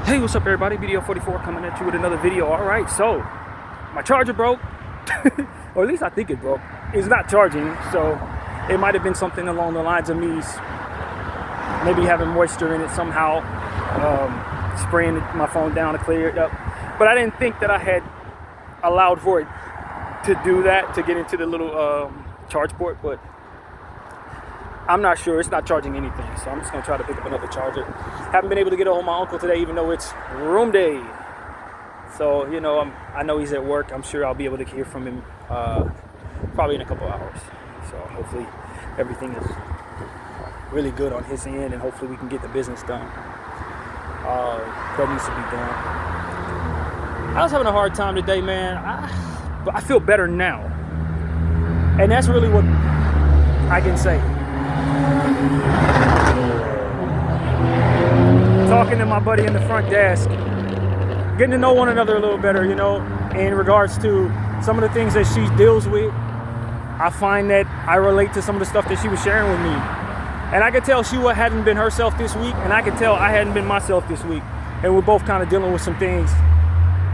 Hey, what's up everybody? BDO44 coming at you with another video. Alright, so my charger broke, or at least I think it broke. It's not charging, so it might have been something along the lines of me maybe having moisture in it somehow, spraying my phone down to clear it up. But I didn't think that I had allowed for it to do that, to get into the little charge port, but I'm not sure. It's not charging anything, so I'm just gonna try to pick up another charger. Haven't been able to get a hold of my uncle today, even though it's room day. So, you know, I know he's at work. I'm sure I'll be able to hear from him probably in a couple hours. So hopefully everything is really good on his end, and hopefully we can get the business done that needs to be done. I was having a hard time today, man. But I feel better now, and that's really what I can say. Talking to my buddy in the front desk, getting to know one another a little better, you know, in regards to some of the things that she deals with. I find that I relate to some of the stuff that she was sharing with me, and I could tell she hadn't been herself this week, and I could tell I hadn't been myself this week, and we're both kind of dealing with some things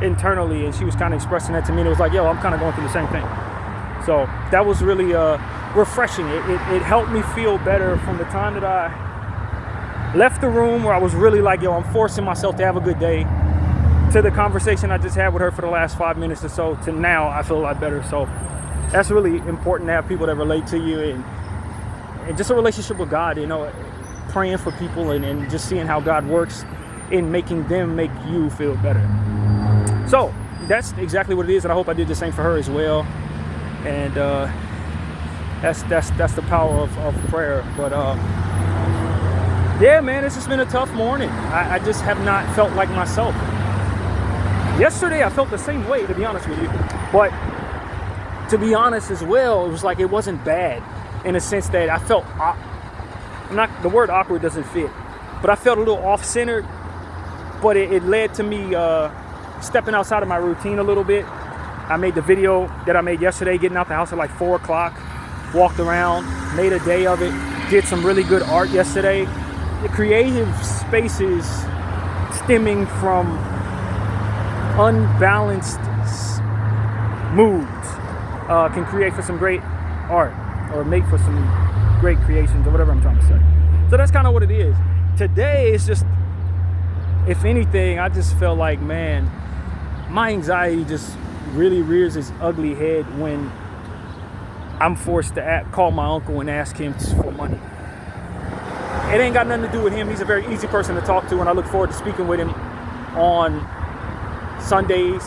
internally, and she was kind of expressing that to me, and it was like, yo, I'm kind of going through the same thing. So that was really refreshing. It helped me feel better from the time that I left the room, where I was really like, yo, I'm forcing myself to have a good day, to the conversation I just had with her for the last 5 minutes or so, to now I feel a lot better. So that's really important, to have people that relate to you, and just a relationship with God, you know, praying for people and just seeing how God works in making them make you feel better. So that's exactly what it is, and I hope I did the same for her as well. And that's the power of prayer. But yeah, man, it's just been a tough morning. I just have not felt like myself. Yesterday I felt the same way, to be honest with you. But to be honest as well, it was like it wasn't bad, in a sense that I felt the word awkward doesn't fit, but I felt a little off-centered. But it led to me stepping outside of my routine a little bit. I made the video that I made yesterday, getting out the house at like 4 o'clock, walked around, made a day of it, did some really good art yesterday. The creative spaces stemming from unbalanced moods can create for some great art, or make for some great creations, or whatever I'm trying to say. So that's kind of what it is. Today is just, if anything, I just felt like, man, my anxiety just really rears its ugly head when I'm forced to call my uncle and ask him for money. It ain't got nothing to do with him. He's a very easy person to talk to, and I look forward to speaking with him on Sundays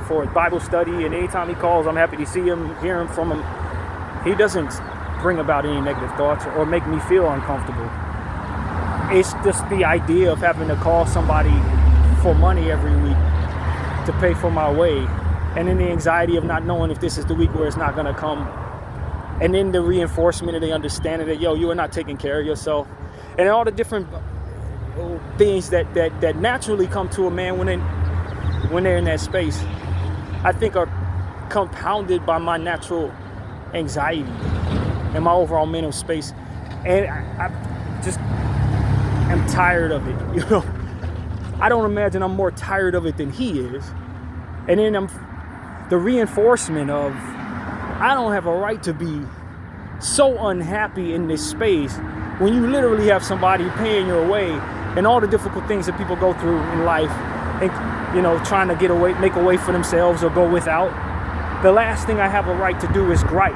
for Bible study, and anytime he calls, I'm happy to see him, hear him from him. He doesn't bring about any negative thoughts or make me feel uncomfortable. It's just the idea of having to call somebody for money every week to pay for my way, and then the anxiety of not knowing if this is the week where it's not going to come, and then the reinforcement of the understanding that, yo, you are not taking care of yourself, and all the different things that naturally come to a man when they're in that space, I think are compounded by my natural anxiety and my overall mental space. And I just am tired of it, you know. I don't imagine I'm more tired of it than he is. And then the reinforcement of, I don't have a right to be so unhappy in this space when you literally have somebody paying your way, and all the difficult things that people go through in life, and, you know, trying to make a way for themselves or go without. The last thing I have a right to do is gripe.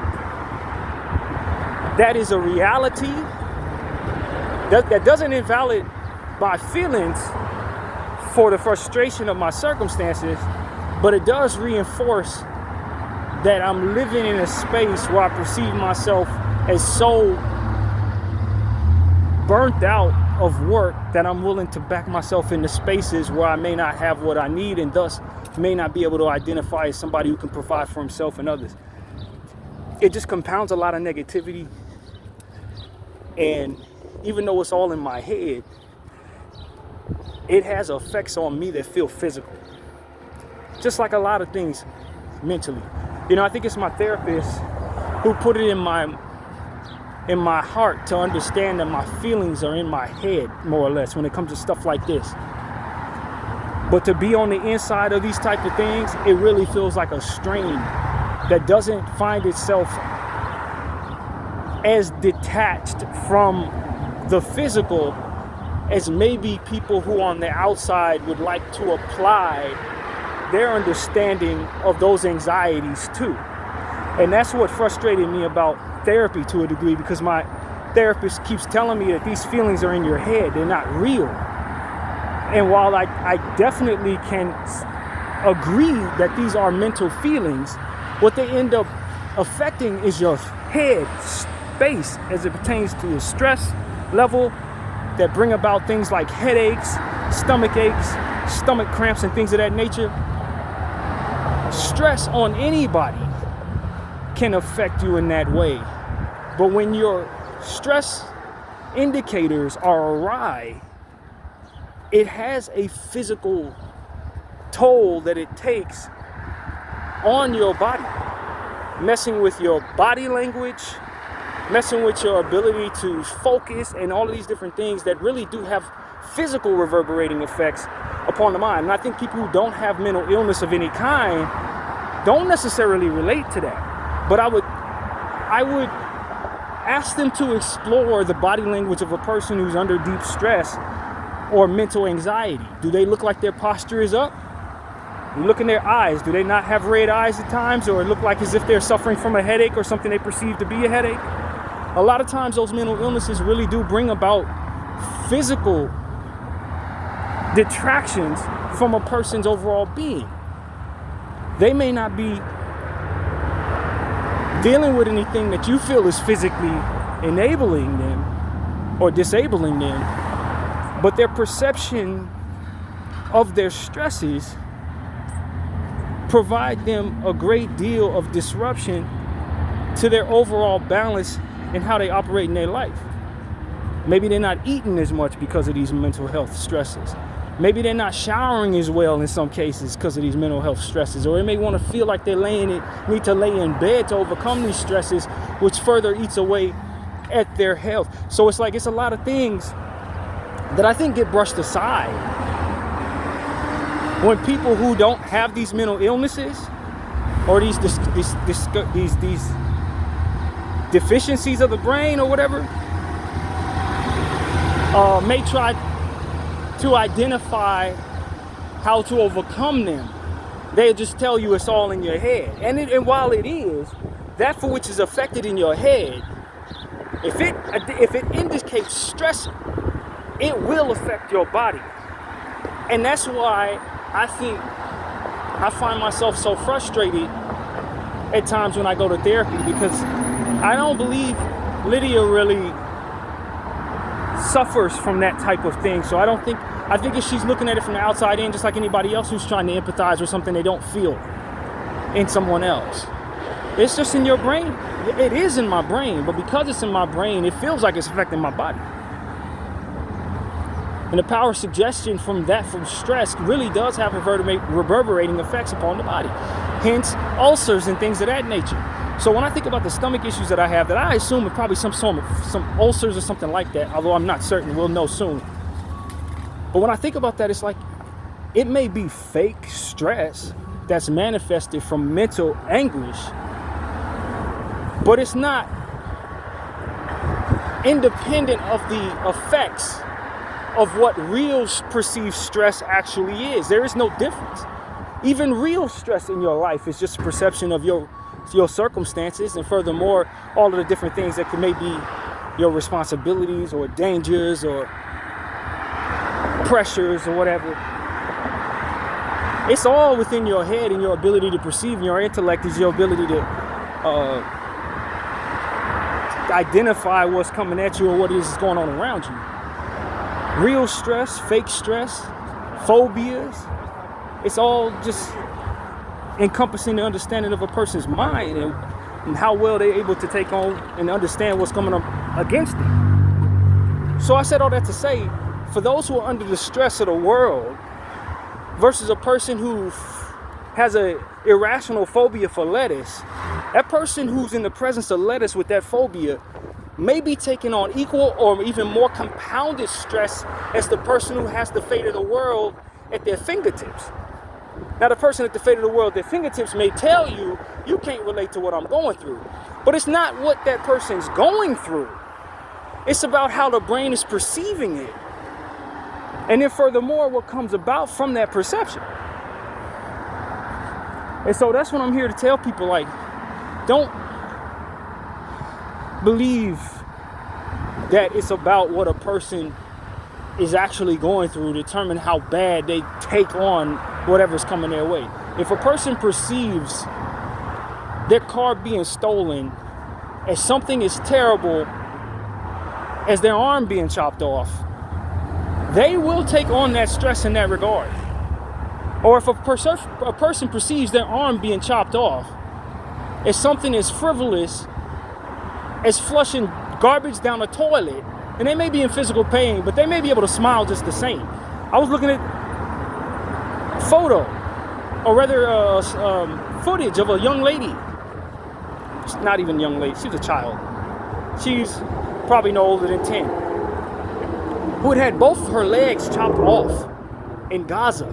That is a reality. That doesn't invalidate my feelings for the frustration of my circumstances, but it does reinforce that I'm living in a space where I perceive myself as so burnt out of work that I'm willing to back myself into spaces where I may not have what I need, and thus may not be able to identify as somebody who can provide for himself and others. It just compounds a lot of negativity, and even though it's all in my head, it has effects on me that feel physical. Just like a lot of things mentally. You know, I think it's my therapist who put it in my heart to understand that my feelings are in my head, more or less, when it comes to stuff like this. But to be on the inside of these type of things, it really feels like a strain that doesn't find itself as detached from the physical as maybe people who on the outside would like to apply their understanding of those anxieties too. And that's what frustrated me about therapy to a degree, because my therapist keeps telling me that these feelings are in your head, they're not real. And while I definitely can agree that these are mental feelings, what they end up affecting is your head space as it pertains to your stress level, that bring about things like headaches, stomach aches, stomach cramps, and things of that nature. Stress on anybody can affect you in that way. But when your stress indicators are awry, it has a physical toll that it takes on your body, messing with your body language, messing with your ability to focus, and all of these different things that really do have physical reverberating effects upon the mind. And I think people who don't have mental illness of any kind don't necessarily relate to that. But I would ask them to explore the body language of a person who's under deep stress or mental anxiety. Do they look like their posture is up? You look in their eyes. Do they not have red eyes at times, or look like as if they're suffering from a headache or something they perceive to be a headache? A lot of times those mental illnesses really do bring about physical detractions from a person's overall being. They may not be dealing with anything that you feel is physically enabling them or disabling them, but their perception of their stresses provide them a great deal of disruption to their overall balance and how they operate in their life. Maybe they're not eating as much because of these mental health stresses. Maybe they're not showering as well in some cases because of these mental health stresses. Or they may want to feel like they need to lay in bed to overcome these stresses, which further eats away at their health. So it's a lot of things that I think get brushed aside when people who don't have these mental illnesses or these deficiencies of the brain or whatever may try to identify how to overcome them. They'll just tell you it's all in your head. And while it is, that for which is affected in your head, if it indicates stress, it will affect your body. And that's why I think I find myself so frustrated at times when I go to therapy, because I don't believe Lydia really suffers from that type of thing. So I think if she's looking at it from the outside in, just like anybody else who's trying to empathize with something they don't feel in someone else. It's just in your brain. It is in my brain, but because it's in my brain, it feels like it's affecting my body. And the power of suggestion from stress really does have reverberating effects upon the body. Hence, ulcers and things of that nature. So when I think about the stomach issues that I have, that I assume are probably some ulcers or something like that, although I'm not certain, we'll know soon. But when I think about that, it's like, it may be fake stress that's manifested from mental anguish, but it's not independent of the effects of what real perceived stress actually is. There is no difference. Even real stress in your life is just a perception of your circumstances, and furthermore, all of the different things that could maybe your responsibilities or dangers or pressures or whatever. It's all within your head, and your ability to perceive, and your intellect is your ability to identify what's coming at you or what is going on around you. Real stress, fake stress, phobias, it's all just encompassing the understanding of a person's mind and how well they're able to take on and understand what's coming up against them. So I said all that to say, for those who are under the stress of the world versus a person who has an irrational phobia for lettuce, that person who's in the presence of lettuce with that phobia may be taking on equal or even more compounded stress as the person who has the fate of the world at their fingertips. Now, the person at the fate of the world, their fingertips may tell you, you can't relate to what I'm going through. But it's not what that person's going through. It's about how the brain is perceiving it. And then furthermore, what comes about from that perception. And so that's what I'm here to tell people, like, don't believe that it's about what a person is actually going through to determine how bad they take on whatever's coming their way. If a person perceives their car being stolen as something as terrible as their arm being chopped off, they will take on that stress in that regard. Or if a person perceives their arm being chopped off as something as frivolous as flushing garbage down a toilet, and they may be in physical pain, but they may be able to smile just the same. I was looking at photo, or rather footage of a young lady. She's not even a young lady, she's a child. She's probably no older than 10. Who had both of her legs chopped off in Gaza.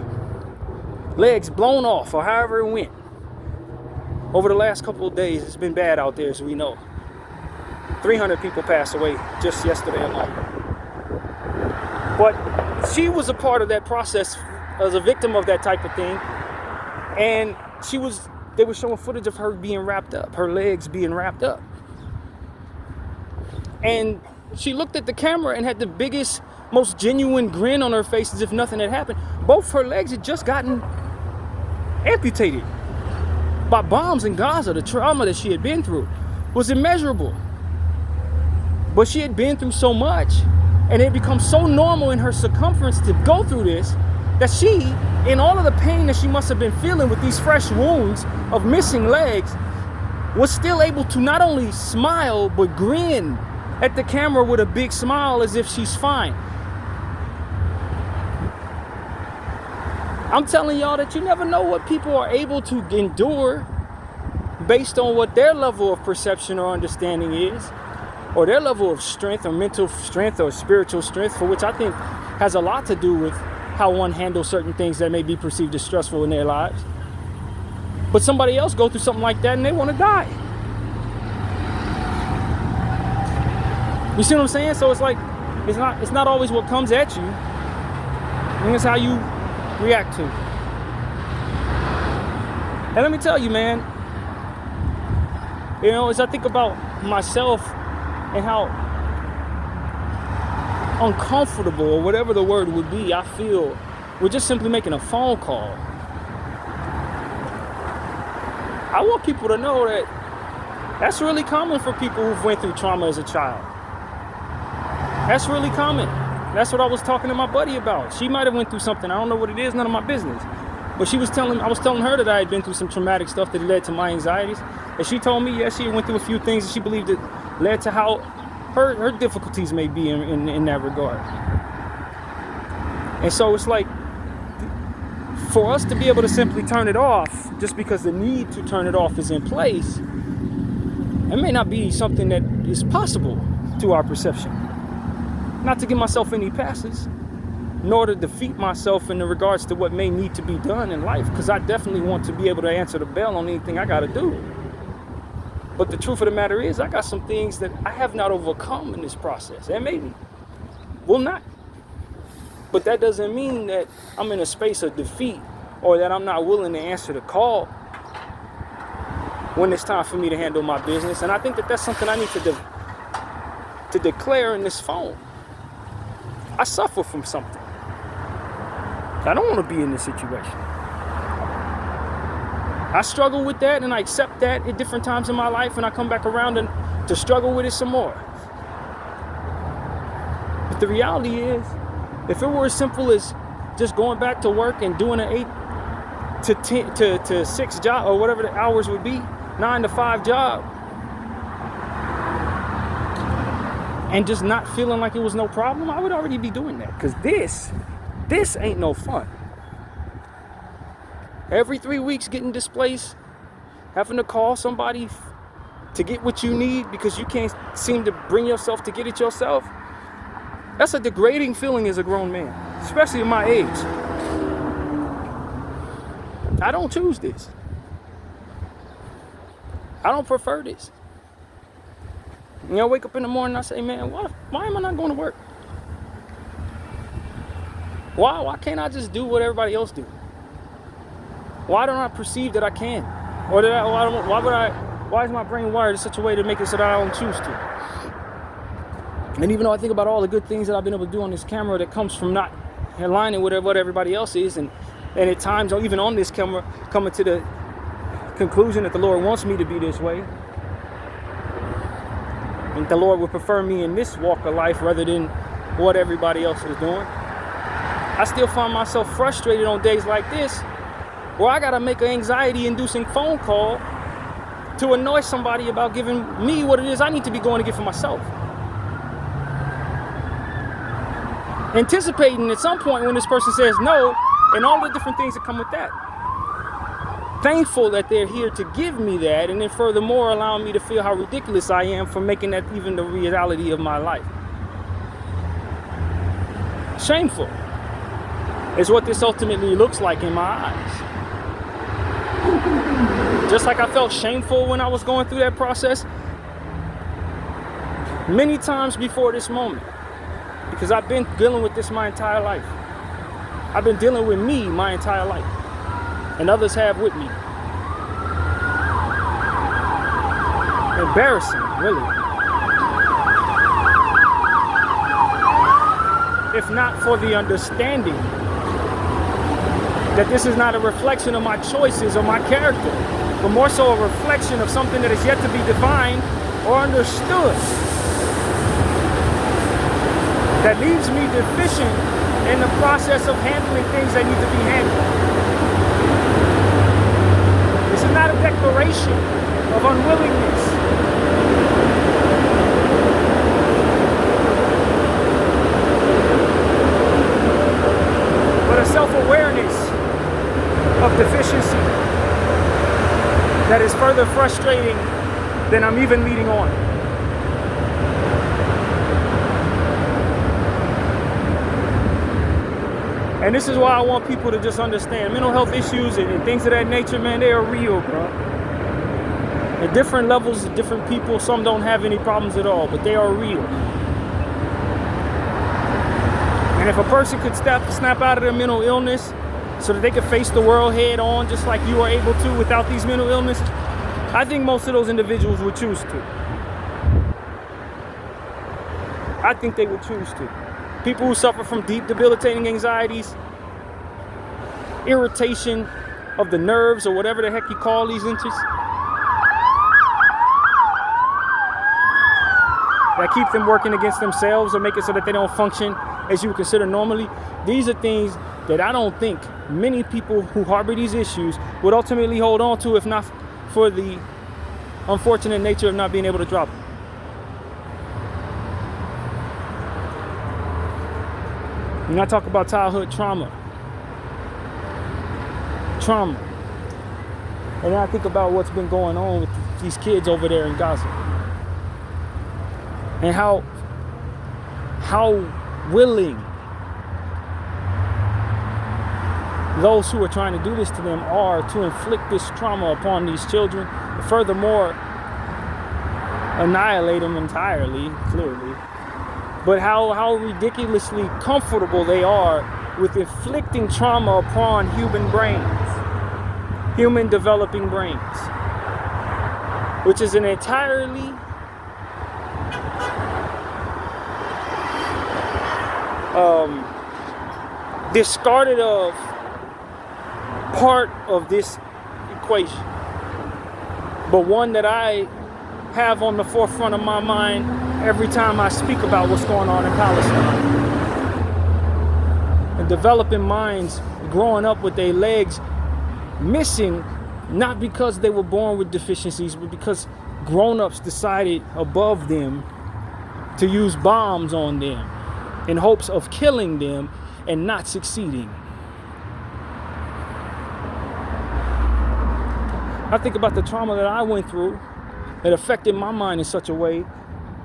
Legs blown off, or however it went. Over the last couple of days, it's been bad out there, as we know. 300 people passed away just yesterday alone. But she was a part of that process as a victim of that type of thing. And they were showing footage of her being wrapped up, her legs being wrapped up. And she looked at the camera and had the biggest, most genuine grin on her face as if nothing had happened. Both her legs had just gotten amputated by bombs in Gaza. The trauma that she had been through was immeasurable. But she had been through so much, and it had become so normal in her circumference to go through this, that she, in all of the pain that she must have been feeling with these fresh wounds of missing legs, was still able to not only smile, but grin at the camera with a big smile as if she's fine. I'm telling y'all that you never know what people are able to endure based on what their level of perception or understanding is, or their level of strength or mental strength or spiritual strength, for which I think has a lot to do with how one handles certain things that may be perceived as stressful in their lives. But somebody else go through something like that and they want to die. You see what I'm saying? So it's like, it's not always what comes at you. I think it's how you react to. And let me tell you, man, as I think about myself and how uncomfortable, or whatever the word would be, I feel with just simply making a phone call. I want people to know that that's really common for people who've went through trauma as a child. That's really common. That's what I was talking to my buddy about. She might have went through something. I don't know what it is, none of my business. But I was telling her that I had been through some traumatic stuff that led to my anxieties. And she told me, she went through a few things that she believed it led to how her difficulties may be in that regard. And so it's like, for us to be able to simply turn it off, just because the need to turn it off is in place, it may not be something that is possible to our perception. Not to give myself any passes, nor to defeat myself in regards to what may need to be done in life, because I definitely want to be able to answer the bell on anything I got to do. But the truth of the matter is, I got some things that I have not overcome in this process, and maybe will not. But that doesn't mean that I'm in a space of defeat, or that I'm not willing to answer the call when it's time for me to handle my business. And I think that that's something I need to declare in this phone. I suffer from something. I don't want to be in this situation. I struggle with that, and I accept that at different times in my life, and I come back around and to struggle with it some more. But the reality is, if it were as simple as just going back to work and doing an 8 to 6 job, or whatever the hours would be, 9 to 5 job, and just not feeling like it was no problem, I would already be doing that. Because this ain't no fun. Every 3 weeks getting displaced, having to call somebody to get what you need because you can't seem to bring yourself to get it yourself, that's a degrading feeling as a grown man, especially at my age. I don't choose this. I don't prefer this. You know, I wake up in the morning and I say, man, why am I not going to work? Why can't I just do what everybody else do? Why don't I perceive that I can? Or why is my brain wired in such a way to make it so that I don't choose to? And even though I think about all the good things that I've been able to do on this camera that comes from not aligning with what everybody else is, and at times, even on this camera, coming to the conclusion that the Lord wants me to be this way, and the Lord would prefer me in this walk of life rather than what everybody else is doing, I still find myself frustrated on days like this where I gotta make an anxiety-inducing phone call to annoy somebody about giving me what it is I need to be going to get for myself. Anticipating at some point when this person says no, and all the different things that come with that. Thankful that they're here to give me that, and then furthermore allowing me to feel how ridiculous I am for making that even the reality of my life. Shameful is what this ultimately looks like in my eyes. Just like I felt shameful when I was going through that process many times before this moment, because I've been dealing with this my entire life. I've been dealing with me my entire life, and others have with me. Embarrassing, really. If not for the understanding that this is not a reflection of my choices or my character, but more so a reflection of something that is yet to be defined or understood, that leaves me deficient in the process of handling things that need to be handled. This is not a declaration of unwillingness. But a self-awareness of deficiency that is further frustrating than I'm even leading on. And this is why I want people to just understand mental health issues and things of that nature, man, they are real, bro. At different levels, different people, some don't have any problems at all, but they are real. And if a person could snap out of their mental illness so that they could face the world head on just like you are able to without these mental illnesses, I think most of those individuals would choose to. I think they would choose to. People who suffer from deep, debilitating anxieties, irritation of the nerves, or whatever the heck you call these interests, that keep them working against themselves or make it so that they don't function as you would consider normally. These are things that I don't think many people who harbor these issues would ultimately hold on to if not for the unfortunate nature of not being able to drop them. When I talk about childhood trauma, and then I think about what's been going on with these kids over there in Gaza, and how willing those who are trying to do this to them are to inflict this trauma upon these children, and furthermore annihilate them entirely, clearly. But how ridiculously comfortable they are with inflicting trauma upon human brains, human developing brains, which is an entirely discarded of part of this equation, but one that I have on the forefront of my mind every time I speak about what's going on in Palestine. And developing minds growing up with their legs missing, not because they were born with deficiencies, but because grown-ups decided above them to use bombs on them in hopes of killing them and not succeeding. I think about the trauma that I went through that affected my mind in such a way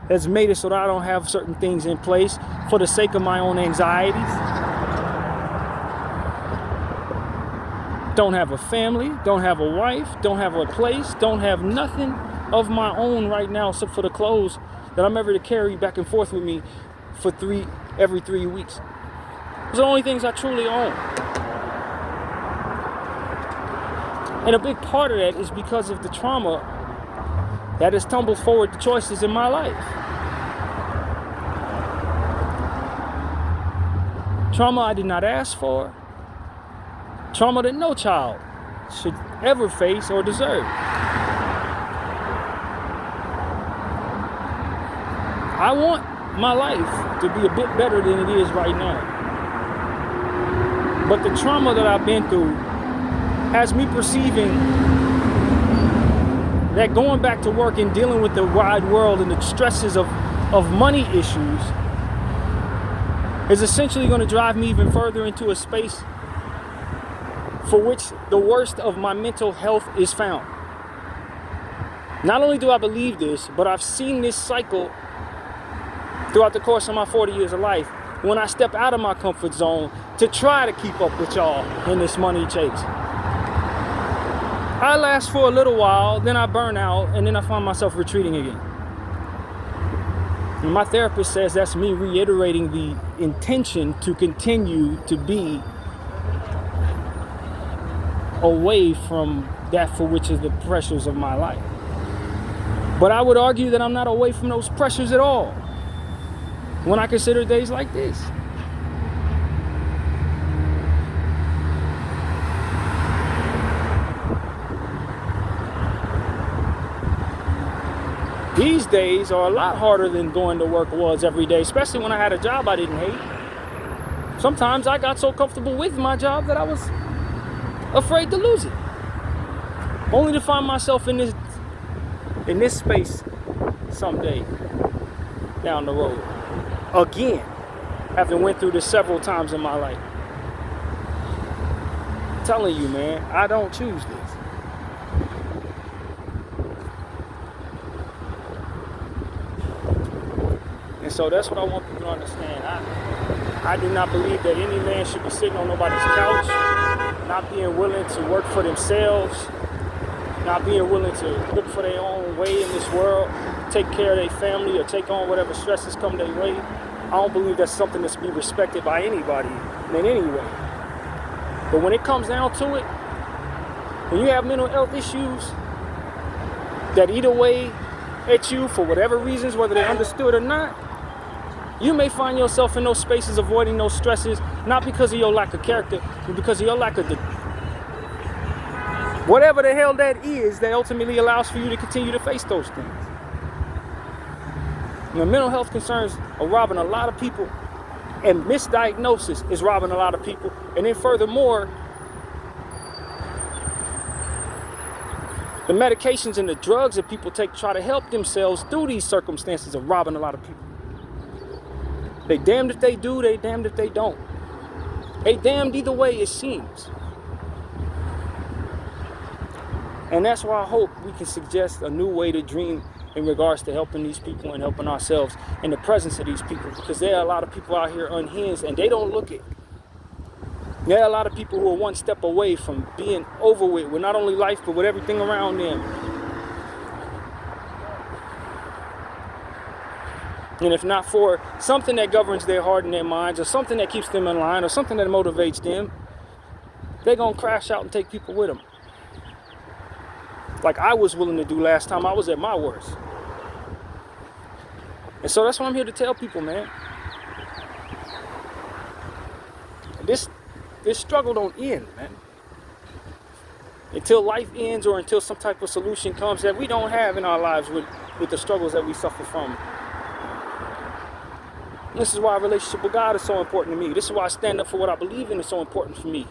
that's made it so that I don't have certain things in place for the sake of my own anxieties. Don't have a family, don't have a wife, don't have a place, don't have nothing of my own right now except for the clothes that I'm ever to carry back and forth with me for every 3 weeks. Those are the only things I truly own. And a big part of that is because of the trauma that has tumbled forward the choices in my life. Trauma I did not ask for. Trauma that no child should ever face or deserve. I want my life to be a bit better than it is right now. But the trauma that I've been through has me perceiving that going back to work and dealing with the wide world and the stresses of money issues is essentially going to drive me even further into a space for which the worst of my mental health is found. Not only do I believe this, but I've seen this cycle throughout the course of my 40 years of life when I step out of my comfort zone to try to keep up with y'all in this money chase. I last for a little while, then I burn out, and then I find myself retreating again. And my therapist says that's me reiterating the intention to continue to be away from that for which is the pressures of my life. But I would argue that I'm not away from those pressures at all when I consider days like this. These days are a lot harder than going to work was every day, especially when I had a job I didn't hate. Sometimes I got so comfortable with my job that I was afraid to lose it, only to find myself in this space someday down the road again, having went through this several times in my life. I'm telling you, man, I don't choose this. And so that's what I want people to understand. I do not believe that any man should be sitting on nobody's couch, not being willing to work for themselves, not being willing to look for their own way in this world, take care of their family or take on whatever stresses come their way. I don't believe that's something that's to be respected by anybody in any way. But when it comes down to it, when you have mental health issues that eat away at you for whatever reasons, whether they're understood or not, you may find yourself in those spaces avoiding those stresses, not because of your lack of character, but because of your lack of whatever the hell that is that ultimately allows for you to continue to face those things. And the mental health concerns are robbing a lot of people, and misdiagnosis is robbing a lot of people. And then furthermore, the medications and the drugs that people take to try to help themselves through these circumstances are robbing a lot of people. They damned if they do, they damned if they don't. They damned either way it seems. And that's why I hope we can suggest a new way to dream in regards to helping these people and helping ourselves in the presence of these people, because there are a lot of people out here unhinged and they don't look it. There are a lot of people who are one step away from being over with not only life but with everything around them. And if not for something that governs their heart and their minds, or something that keeps them in line, or something that motivates them, they're going to crash out and take people with them. Like I was willing to do last time I was at my worst. And so that's what I'm here to tell people, man. This struggle don't end, man. Until life ends or until some type of solution comes that we don't have in our lives with the struggles that we suffer from. This is why a relationship with God is so important to me. This is why I stand up for what I believe in is so important for me.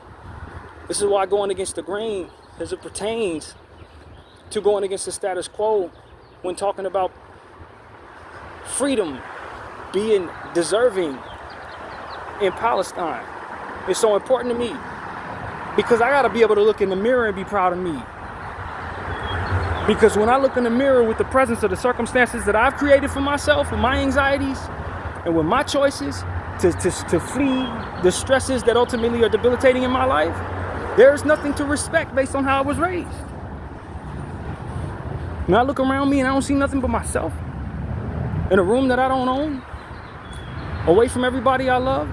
This is why going against the grain as it pertains to going against the status quo when talking about freedom, being deserving in Palestine. It's so important to me because I got to be able to look in the mirror and be proud of me. Because when I look in the mirror with the presence of the circumstances that I've created for myself, with my anxieties, and with my choices to flee the stresses that ultimately are debilitating in my life, There's nothing to respect based on how I was raised. When I look around me and I don't see nothing but myself in a room that I don't own, away from everybody I love,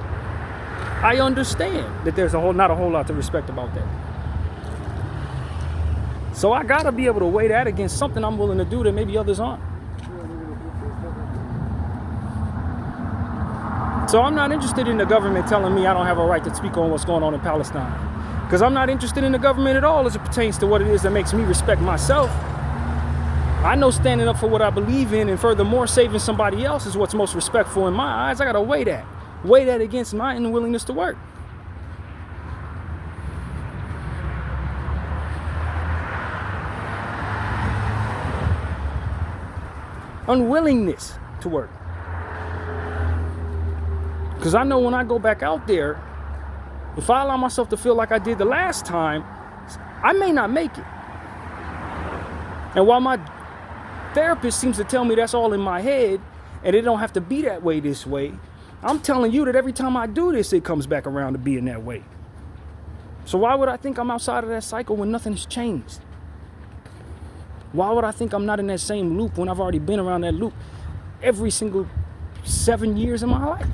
I understand that there's not a whole lot to respect about that. So I gotta be able to weigh that against something I'm willing to do that maybe others aren't. So I'm not interested in the government telling me I don't have a right to speak on what's going on in Palestine. Because I'm not interested in the government at all as it pertains to what it is that makes me respect myself. I know standing up for what I believe in and furthermore saving somebody else is what's most respectful in my eyes. I gotta weigh that against my unwillingness to work. Unwillingness to work. Because I know when I go back out there, if I allow myself to feel like I did the last time, I may not make it. And while my therapist seems to tell me that's all in my head and it don't have to be that way this way, I'm telling you that every time I do this, it comes back around to being that way. So why would I think I'm outside of that cycle when nothing has changed? Why would I think I'm not in that same loop when I've already been around that loop every single 7 years of my life?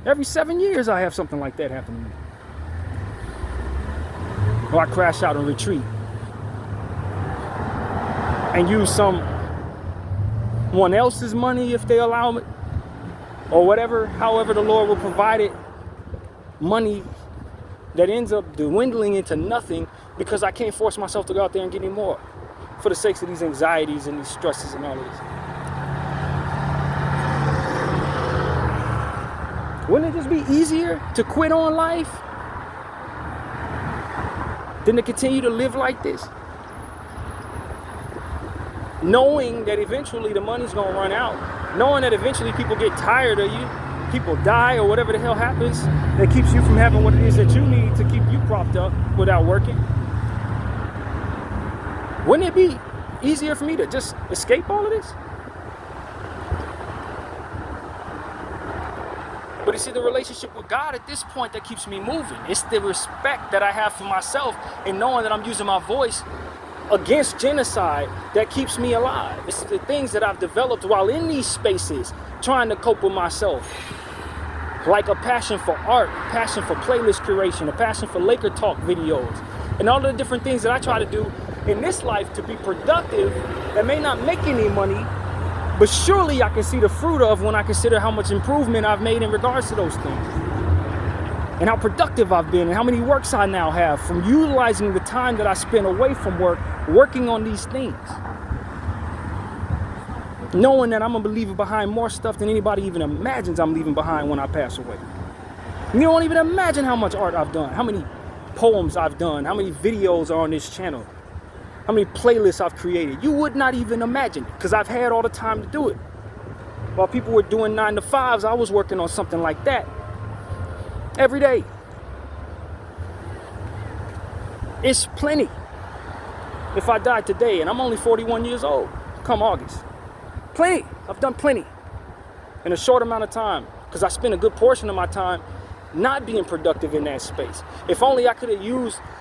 Every 7 years I have something like that happen to me. Or I crash out and retreat and use someone else's money if they allow it, or whatever, however the Lord will provide it, money that ends up dwindling into nothing because I can't force myself to go out there and get any more for the sakes of these anxieties and these stresses and all of this. Wouldn't it just be easier to quit on life than to continue to live like this? Knowing that eventually the money's gonna run out, knowing that eventually people get tired of you, people die or whatever the hell happens that keeps you from having what it is that you need to keep you propped up without working. Wouldn't it be easier for me to just escape all of this? But you see, the relationship with God at this point that keeps me moving. It's the respect that I have for myself and knowing that I'm using my voice against genocide that keeps me alive. It's the things that I've developed while in these spaces trying to cope with myself. Like a passion for art, a passion for playlist curation, a passion for Laker Talk videos, and all the different things that I try to do in this life to be productive that may not make any money, but surely I can see the fruit of when I consider how much improvement I've made in regards to those things. And how productive I've been and how many works I now have from utilizing the time that I spend away from work, working on these things. Knowing that I'm a believer behind more stuff than anybody even imagines I'm leaving behind when I pass away. You don't even imagine how much art I've done, how many poems I've done, how many videos are on this channel, how many playlists I've created. You would not even imagine it because I've had all the time to do it. While people were doing 9 to 5s, I was working on something like that every day. It's plenty. If I died today, and I'm only 41 years old, come August. Plenty. I've done plenty in a short amount of time because I spent a good portion of my time not being productive in that space. If only I could have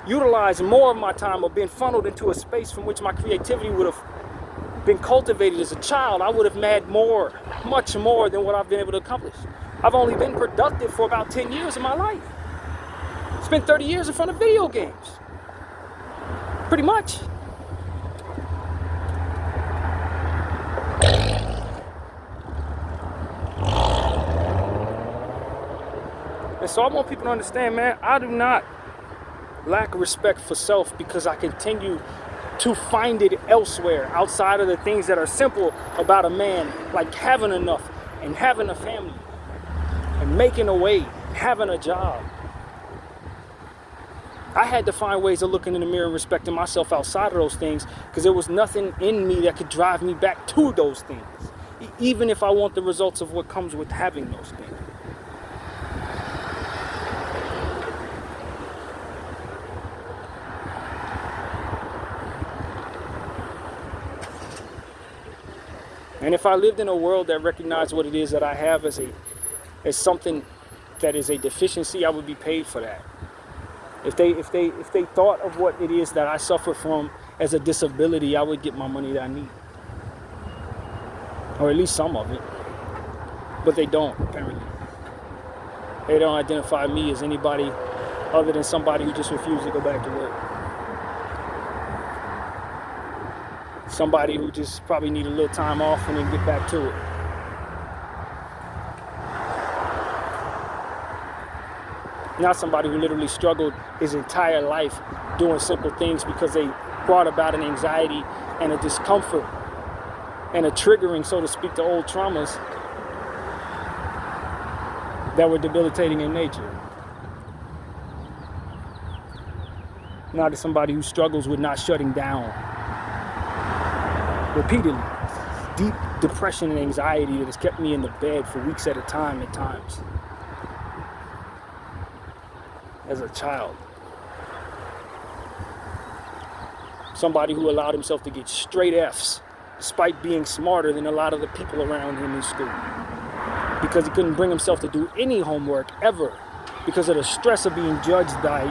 utilized more of my time or been funneled into a space from which my creativity would have been cultivated as a child, I would have made more, much more than what I've been able to accomplish. I've only been productive for about 10 years of my life. Spent 30 years in front of video games. Pretty much. And so I want people to understand, man, I do not lack respect for self because I continue to find it elsewhere outside of the things that are simple about a man, like having enough and having a family and making a way, having a job. I had to find ways of looking in the mirror and respecting myself outside of those things because there was nothing in me that could drive me back to those things, even if I want the results of what comes with having those things. And if I lived in a world that recognized what it is that I have as something that is a deficiency, I would be paid for that. If they thought of what it is that I suffer from as a disability, I would get my money that I need. Or at least some of it. But they don't, apparently. They don't identify me as anybody other than somebody who just refused to go back to work. Somebody who just probably need a little time off and then get back to it. Not somebody who literally struggled his entire life doing simple things because they brought about an anxiety and a discomfort and a triggering, so to speak, to old traumas that were debilitating in nature. Not as somebody who struggles with not shutting down repeatedly. Deep depression and anxiety that has kept me in the bed for weeks at a time at times. As a child. Somebody who allowed himself to get straight F's despite being smarter than a lot of the people around him in school. Because he couldn't bring himself to do any homework ever because of the stress of being judged by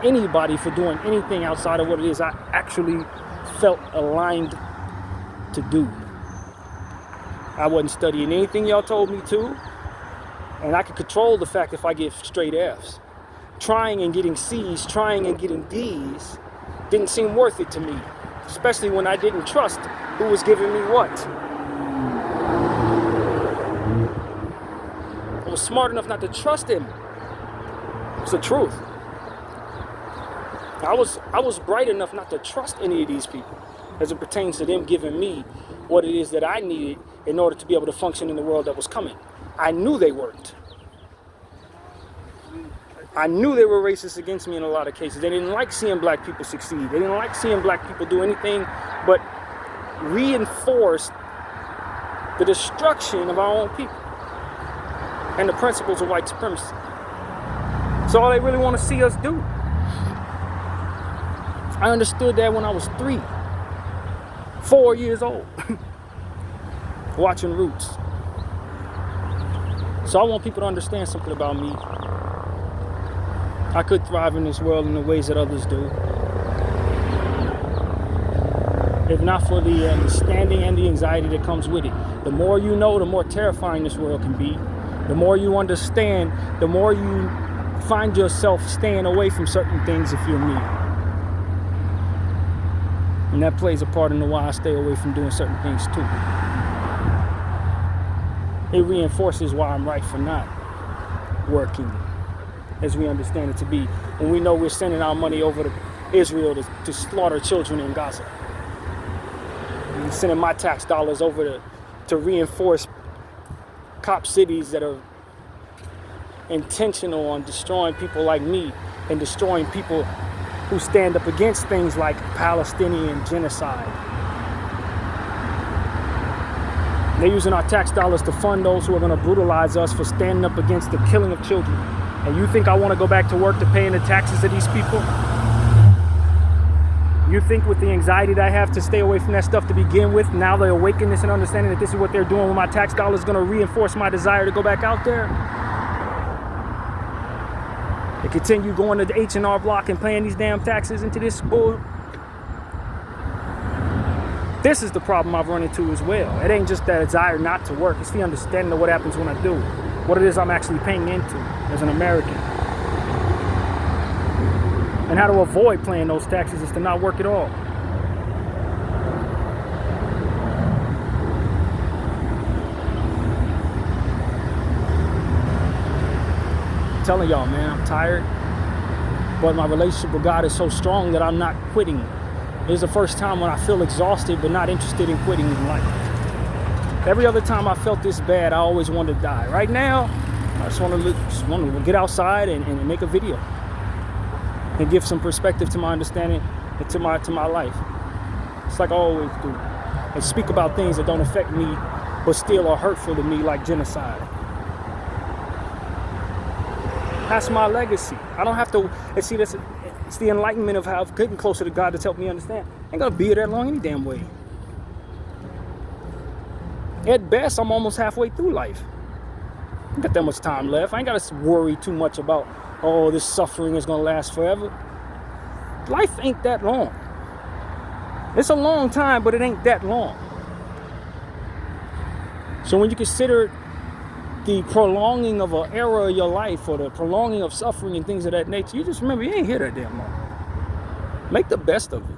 anybody for doing anything outside of what it is I actually felt aligned to do. I wasn't studying anything y'all told me to, and I could control the fact if I get straight F's. Trying and getting C's, trying and getting D's didn't seem worth it to me, especially when I didn't trust who was giving me what. I was smart enough not to trust him. It's the truth. I was bright enough not to trust any of these people as it pertains to them giving me what it is that I needed in order to be able to function in the world that was coming. I knew they weren't. I knew they were racist against me in a lot of cases. They didn't like seeing black people succeed. They didn't like seeing black people do anything but reinforce the destruction of our own people and the principles of white supremacy. That's all they really want to see us do. I understood that when I was 4 years old, watching Roots. So I want people to understand something about me. I could thrive in this world in the ways that others do. If not for the understanding and the anxiety that comes with it. The more you know, the more terrifying this world can be. The more you understand, the more you find yourself staying away from certain things if you're me. And that plays a part in why I stay away from doing certain things too. It reinforces why I'm right for not working as we understand it to be, when we know we're sending our money over to Israel to slaughter children in Gaza. And sending my tax dollars over to reinforce cop cities that are intentional on destroying people like me and destroying people who stand up against things like Palestinian genocide. They're using our tax dollars to fund those who are going to brutalize us for standing up against the killing of children. And you think I want to go back to work to paying the taxes of these people? You think with the anxiety that I have to stay away from that stuff to begin with, now the awakeness and understanding that this is what they're doing with my tax dollars is going to reinforce my desire to go back out there? They continue going to the H&R Block and paying these damn taxes into this bull. This is the problem I've run into as well. It ain't just that desire not to work. It's the understanding of what happens when I do. What it is I'm actually paying into as an American. And how to avoid paying those taxes is to not work at all. I'm telling y'all, man, I'm tired. But my relationship with God is so strong that I'm not quitting. This is the first time when I feel exhausted but not interested in quitting in life. Every other time I felt this bad, I always wanted to die. Right now, I just want to get outside and make a video and give some perspective to my understanding and to my life. It's like I always do. And speak about things that don't affect me but still are hurtful to me, like genocide. That's my legacy. I don't have to, and see, it's the enlightenment of how getting closer to God that's helped me understand. I ain't gonna be here that long any damn way. At best, I'm almost halfway through life. I ain't got that much time left. I ain't gotta worry too much about oh, this suffering is going to last forever. Life ain't that long. It's a long time, but it ain't that long. So when you consider the prolonging of an era of your life or the prolonging of suffering and things of that nature, you just remember you ain't here that damn long. Make the best of it.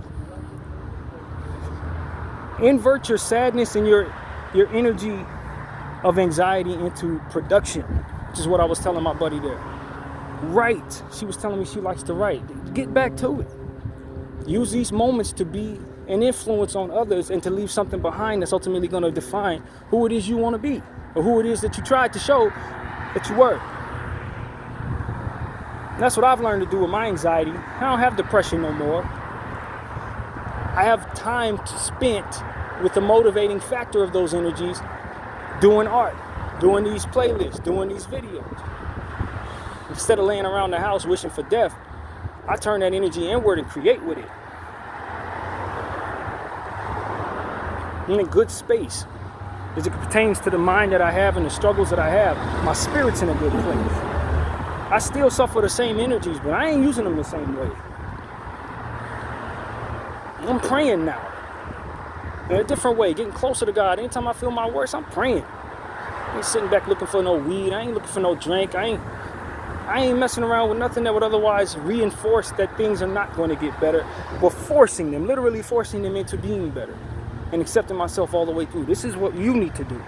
Invert your sadness and your energy of anxiety into production, which is what I was telling my buddy there. Write. She was telling me she likes to write. Get back to it. Use these moments to be an influence on others and to leave something behind that's ultimately going to define who it is you want to be or who it is that you tried to show that you were. And that's what I've learned to do with my anxiety. I don't have depression no more. I have time spent with the motivating factor of those energies, doing art, doing these playlists, doing these videos. Instead of laying around the house wishing for death, I turn that energy inward and create with it. I'm in a good space as it pertains to the mind that I have and the struggles that I have. My spirit's in a good place. I still suffer the same energies, but I ain't using them the same way. I'm praying now in a different way, getting closer to God. Anytime I feel my worst, I'm praying. I ain't sitting back looking for no weed. I ain't looking for no drink. I ain't messing around with nothing that would otherwise reinforce that things are not going to get better, but forcing them, literally forcing them into being better and accepting myself all the way through. This is what you need to do.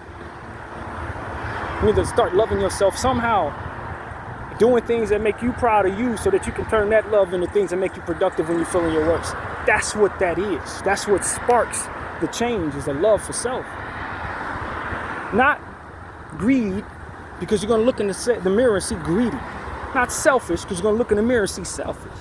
You need to start loving yourself somehow, doing things that make you proud of you so that you can turn that love into things that make you productive when you're feeling your worst. That's what that is. That's what sparks the change, is a love for self. Not greed, because you're going to look in the mirror and see greedy. Not selfish, because you're going to look in the mirror and see selfish.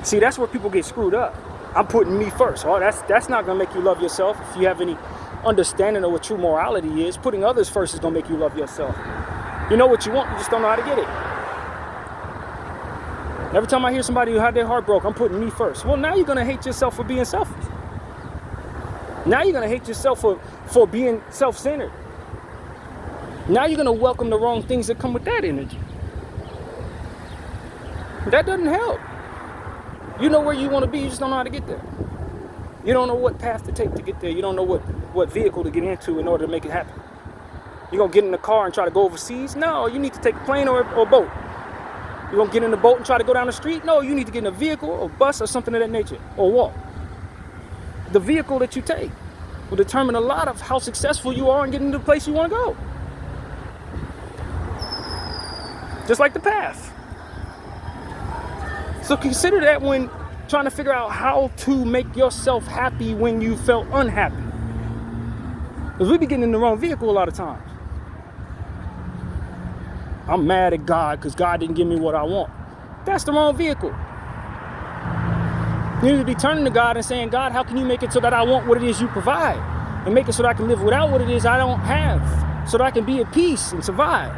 See, that's where people get screwed up. I'm putting me first. Oh, that's not going to make you love yourself. If you have any understanding of what true morality is, putting others first is going to make you love yourself. You know what you want, you just don't know how to get it. Every time I hear somebody who had their heart broke, I'm putting me first. Well, now you're going to hate yourself for being selfish. Now you're going to hate yourself for being self-centered. Now you're going to welcome the wrong things that come with that energy. That doesn't help. You know where you want to be, you just don't know how to get there. You don't know what path to take to get there. You don't know what vehicle to get into in order to make it happen. You're going to get in the car and try to go overseas? No, you need to take a plane or a boat. You're going to get in the boat and try to go down the street? No, you need to get in a vehicle or bus or something of that nature, or walk. The vehicle that you take will determine a lot of how successful you are in getting to the place you want to go. Just like the path. So consider that when trying to figure out how to make yourself happy when you felt unhappy. Because we be getting in the wrong vehicle a lot of times. I'm mad at God because God didn't give me what I want. That's the wrong vehicle. You need to be turning to God and saying, God, how can you make it so that I want what it is you provide? And make it so that I can live without what it is I don't have. So that I can be at peace and survive.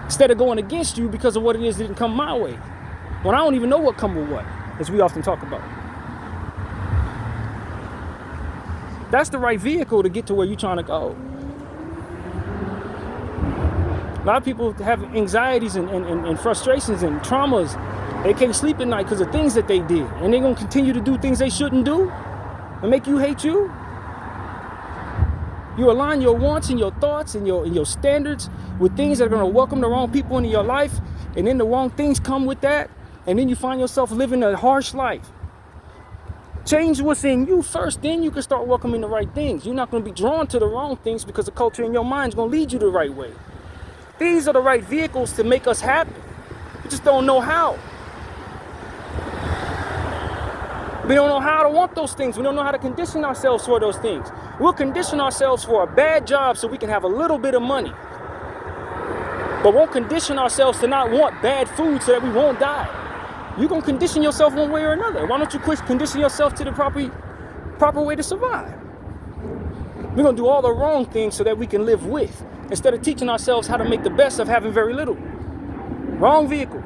Instead of going against you because of what it is that didn't come my way. When I don't even know what come with what, as we often talk about. That's the right vehicle to get to where you're trying to go. A lot of people have anxieties and frustrations and traumas. They can't sleep at night because of things that they did. And they're going to continue to do things they shouldn't do and make you hate you. You align your wants and your thoughts and your standards with things that are going to welcome the wrong people into your life. And then the wrong things come with that. And then you find yourself living a harsh life. Change what's in you first, then you can start welcoming the right things. You're not going to be drawn to the wrong things because the culture in your mind is going to lead you the right way. These are the right vehicles to make us happy. We just don't know how. We don't know how to want those things. We don't know how to condition ourselves for those things. We'll condition ourselves for a bad job so we can have a little bit of money. But won't condition ourselves to not want bad food so that we won't die. You're going to condition yourself one way or another. Why don't you condition yourself to the proper way to survive? We're going to do all the wrong things so that we can live with, instead of teaching ourselves how to make the best of having very little. Wrong vehicle.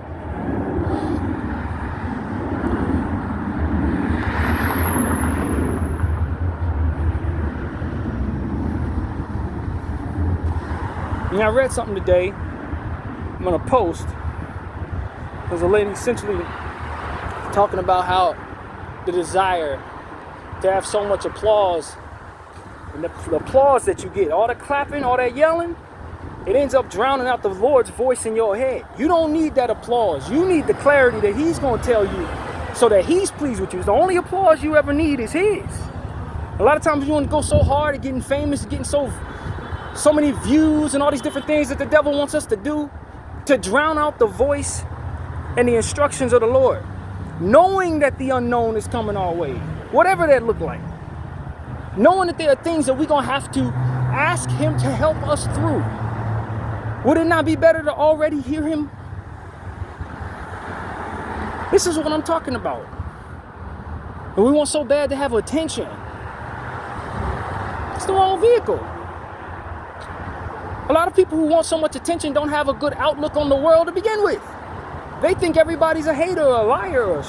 And I read something today. I'm on a post. There's a lady essentially talking about how the desire to have so much applause, and the applause that you get, all the clapping, all that yelling, it ends up drowning out the Lord's voice in your head. You don't need that applause. You need the clarity that He's going to tell you so that He's pleased with you. The only applause you ever need is His. A lot of times you want to go so hard at getting famous, getting so many views and all these different things that the devil wants us to do to drown out the voice and the instructions of the Lord. Knowing that the unknown is coming our way, whatever that look like. Knowing that there are things that we're going to have to ask Him to help us through. Would it not be better to already hear Him? This is what I'm talking about. And we want so bad to have attention. It's the wrong vehicle. A lot of people who want so much attention don't have a good outlook on the world to begin with. They think everybody's a hater or a liar or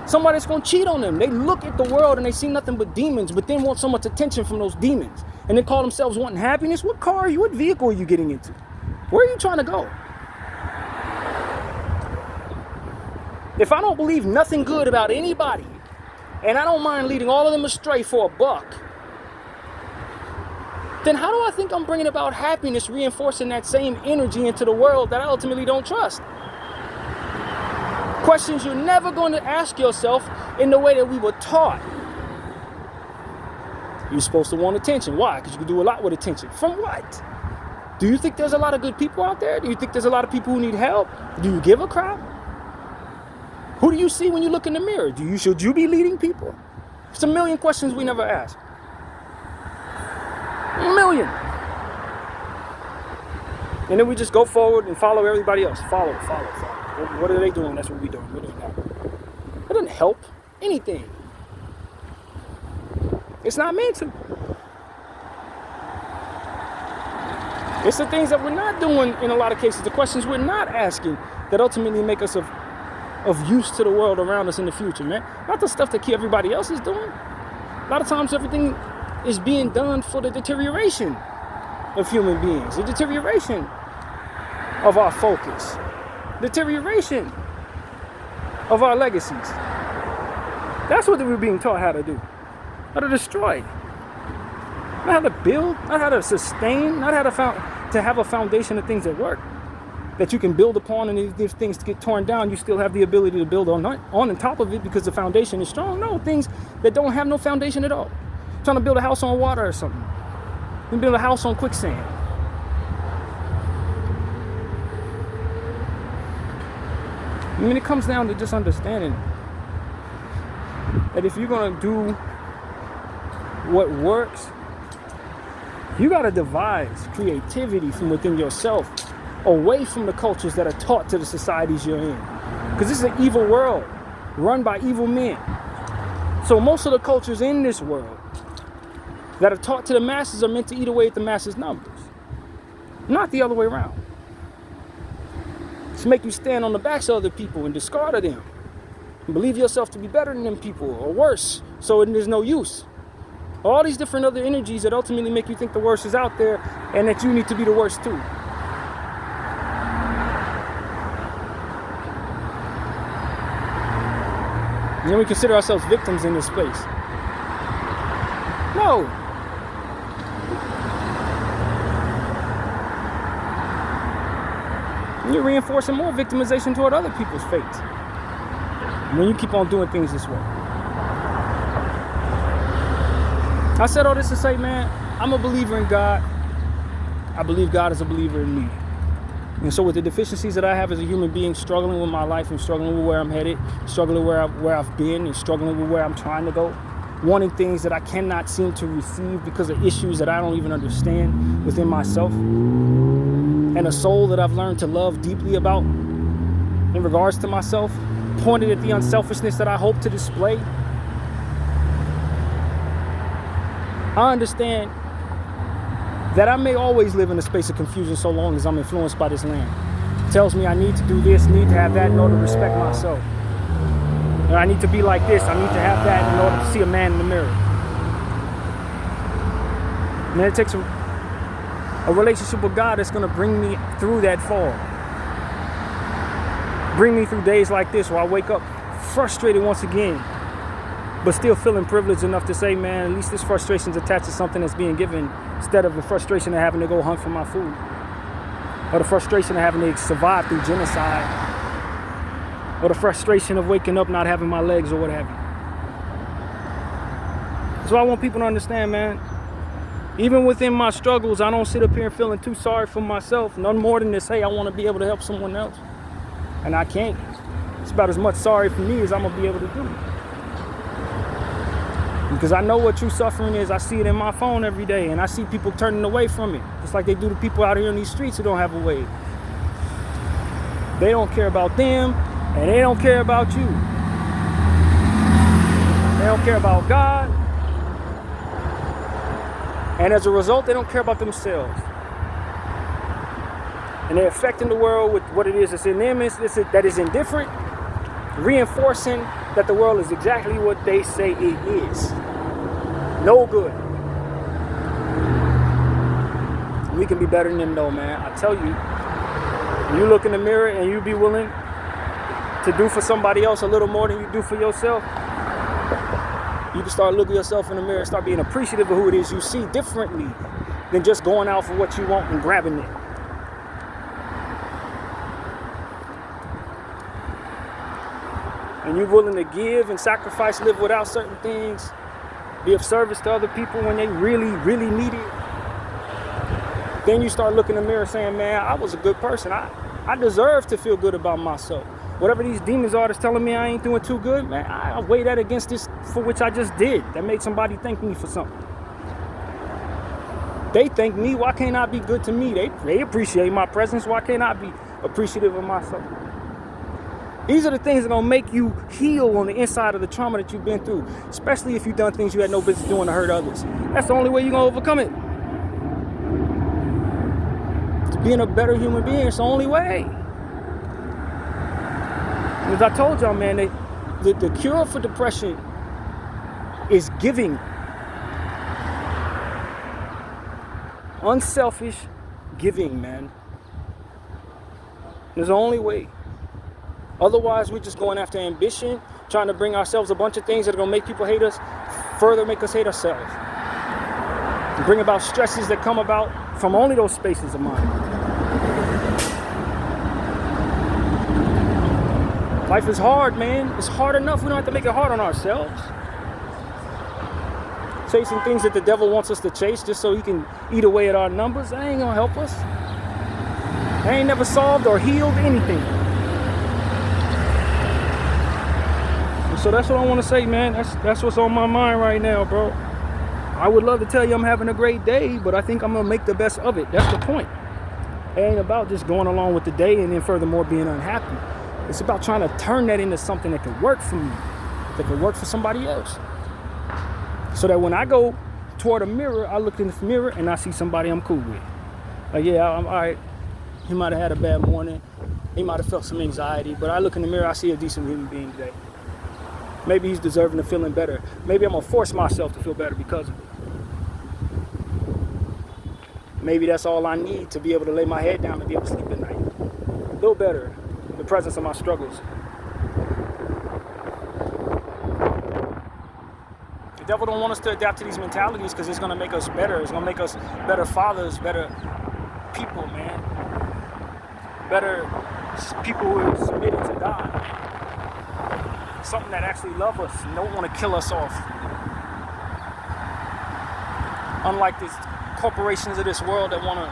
somebody that's going to cheat on them. They look at the world and they see nothing but demons, but then want so much attention from those demons. And they call themselves wanting happiness. What car are you? What vehicle are you getting into? Where are you trying to go? If I don't believe nothing good about anybody, and I don't mind leading all of them astray for $1, then how do I think I'm bringing about happiness, reinforcing that same energy into the world that I ultimately don't trust? Questions you're never going to ask yourself in the way that we were taught. You're supposed to want attention. Why? Because you can do a lot with attention. From what? Do you think there's a lot of good people out there? Do you think there's a lot of people who need help? Do you give a crap? Who do you see when you look in the mirror? Should you be leading people? It's a million questions we never ask. A million. And then we just go forward and follow everybody else. Follow. What are they doing? That's what we're doing. We're doing that. It doesn't help anything. It's not meant to. It's the things that we're not doing in a lot of cases, the questions we're not asking that ultimately make us of use to the world around us in the future, man. Not the stuff that everybody else is doing. A lot of times everything is being done for the deterioration of human beings, the deterioration of our focus, deterioration of our legacies. That's what we're being taught how to do, how to destroy. Not how to build, not how to sustain, not how to have a foundation of things that work, that you can build upon, and if things get torn down, you still have the ability to build on top of it because the foundation is strong. No, things that don't have no foundation at all. Trying to build a house on water or something. You can build a house on quicksand. I mean, it comes down to just understanding that if you're going to do what works, you got to devise creativity from within yourself, away from the cultures that are taught to the societies you're in. Because this is an evil world run by evil men. So most of the cultures in this world that are taught to the masses are meant to eat away at the masses' numbers, not the other way around. To make you stand on the backs of other people and discard of them, and believe yourself to be better than them people or worse, so there's no use. All these different other energies that ultimately make you think the worst is out there and that you need to be the worst too. And then we consider ourselves victims in this space. No. And you're reinforcing more victimization toward other people's fates when you keep on doing things this way. I said all this to say, man, I'm a believer in God. I believe God is a believer in me. And so with the deficiencies that I have as a human being, struggling with my life and struggling with where I'm headed, struggling where I've been and struggling with where I'm trying to go, wanting things that I cannot seem to receive because of issues that I don't even understand within myself, and a soul that I've learned to love deeply about in regards to myself, pointed at the unselfishness that I hope to display. I understand that I may always live in a space of confusion so long as I'm influenced by this land. It tells me I need to do this, need to have that in order to respect myself. And I need to be like this, I need to have that in order to see a man in the mirror. And then it takes A relationship with God that's going to bring me through that fall. Bring me through days like this where I wake up frustrated once again, but still feeling privileged enough to say, man, at least this frustration is attached to something that's being given, instead of the frustration of having to go hunt for my food, or the frustration of having to survive through genocide, or the frustration of waking up not having my legs or what have you. So I want people to understand, man, even within my struggles, I don't sit up here feeling too sorry for myself, none more than to say I want to be able to help someone else. And I can't. It's about as much sorry for me as I'm going to be able to do. Because I know what true suffering is. I see it in my phone every day, and I see people turning away from it, just like they do to people out here in these streets who don't have a way. They don't care about them, and they don't care about you. They don't care about God. And as a result, they don't care about themselves. And they're affecting the world with what it is that's in them, that is indifferent, reinforcing that the world is exactly what they say it is. No good. We can be better than them though, man. I tell you, when you look in the mirror and you be willing to do for somebody else a little more than you do for yourself, you can start looking yourself in the mirror and start being appreciative of who it is you see differently than just going out for what you want and grabbing it. And you're willing to give and sacrifice, live without certain things, be of service to other people when they really, really need it. Then you start looking in the mirror saying, man, I was a good person. I deserve to feel good about myself. Whatever these demons are that's telling me I ain't doing too good, man, I weigh that against this for which I just did. That made somebody thank me for something. They thank me, why can't I be good to me? They appreciate my presence, why can't I be appreciative of myself? These are the things that are going to make you heal on the inside of the trauma that you've been through, especially if you've done things you had no business doing to hurt others. That's the only way you're going to overcome it. It's being a better human being. It's the only way. As I told y'all, man, the cure for depression is giving. Unselfish giving, man. It's the only way. Otherwise, we're just going after ambition, trying to bring ourselves a bunch of things that are going to make people hate us, further make us hate ourselves. And bring about stresses that come about from only those spaces of mind. Life is hard, man. It's hard enough. We don't have to make it hard on ourselves. Chasing things that the devil wants us to chase just so he can eat away at our numbers, that ain't going to help us. That ain't never solved or healed anything. So that's what I want to say, man. That's what's on my mind right now, bro. I would love to tell you I'm having a great day, but I think I'm going to make the best of it. That's the point. It ain't about just going along with the day and then furthermore being unhappy. It's about trying to turn that into something that can work for me, that can work for somebody else. So that when I go toward a mirror, I look in the mirror and I see somebody I'm cool with. Like, yeah, I'm all right. He might have had a bad morning. He might have felt some anxiety, but I look in the mirror, I see a decent human being today. Maybe he's deserving of feeling better. Maybe I'm going to force myself to feel better because of it. Maybe that's all I need to be able to lay my head down and be able to sleep at night. A little better in the presence of my struggles. The devil don't want us to adapt to these mentalities because it's going to make us better. It's going to make us better fathers, better people, man. Better people who are submitted to God. Something that actually love us and don't want to kill us off. Unlike these corporations of this world that want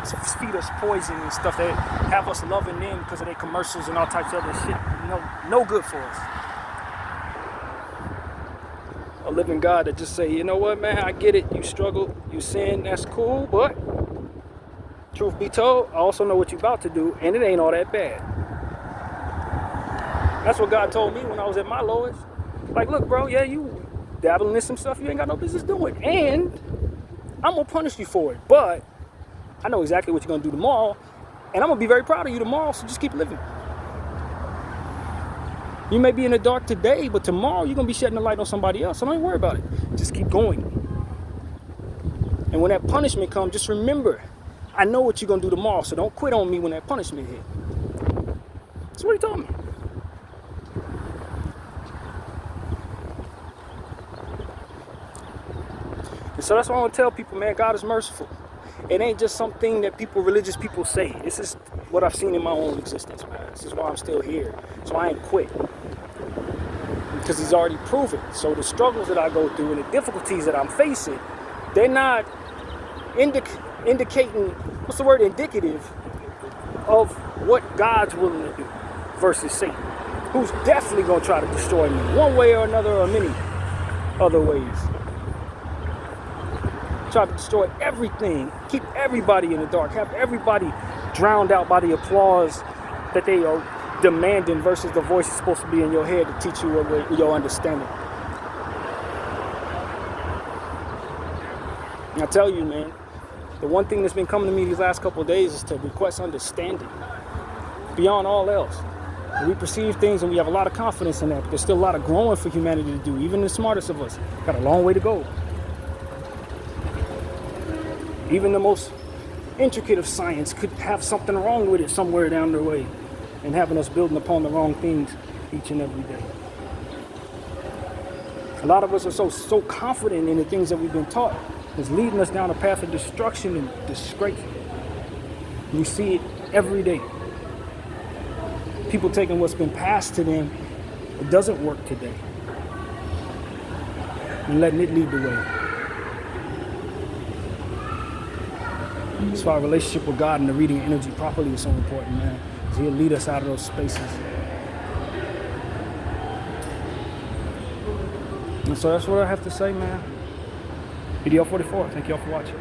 to feed us poison and stuff, that have us loving them because of their commercials and all types of other shit. No good for us. A living God that just say, you know what, man, I get it. You struggle, you sin, that's cool, but truth be told, I also know what you're about to do, and it ain't all that bad. That's what God told me when I was at my lowest. Like, look, bro, yeah, you dabbling in some stuff you ain't got no business doing. And I'm going to punish you for it. But I know exactly what you're going to do tomorrow. And I'm going to be very proud of you tomorrow, so just keep living. You may be in the dark today, but tomorrow you're going to be shedding the light on somebody else. So don't worry about it. Just keep going. And when that punishment comes, just remember, I know what you're going to do tomorrow, so don't quit on me when that punishment hit. That's what he told me. And so that's why I want to tell people, man, God is merciful. It ain't just something that religious people say. This is what I've seen in my own existence, man. This is why I'm still here. So I ain't quit. Because he's already proven. So the struggles that I go through and the difficulties that I'm facing, they're not indicating, what's the word, indicative of what God's willing to do versus Satan, who's definitely going to try to destroy me one way or another or many other ways. Try to destroy everything, keep everybody in the dark, have everybody drowned out by the applause that they are demanding versus the voice is supposed to be in your head to teach you your understanding. And I tell you, man, the one thing that's been coming to me these last couple of days is to request understanding beyond all else. We perceive things and we have a lot of confidence in that, but there's still a lot of growing for humanity to do. Even the smartest of us got a long way to go. Even the most intricate of science could have something wrong with it somewhere down the way and having us building upon the wrong things each and every day. A lot of us are so confident in the things that we've been taught. It's leading us down a path of destruction and disgrace. We see it every day. People taking what's been passed to them, it doesn't work today, and letting it lead the way. That's why our relationship with God and the reading energy properly is so important, man. Because he'll lead us out of those spaces. And so that's what I have to say, man. BDL 44, thank y'all for watching.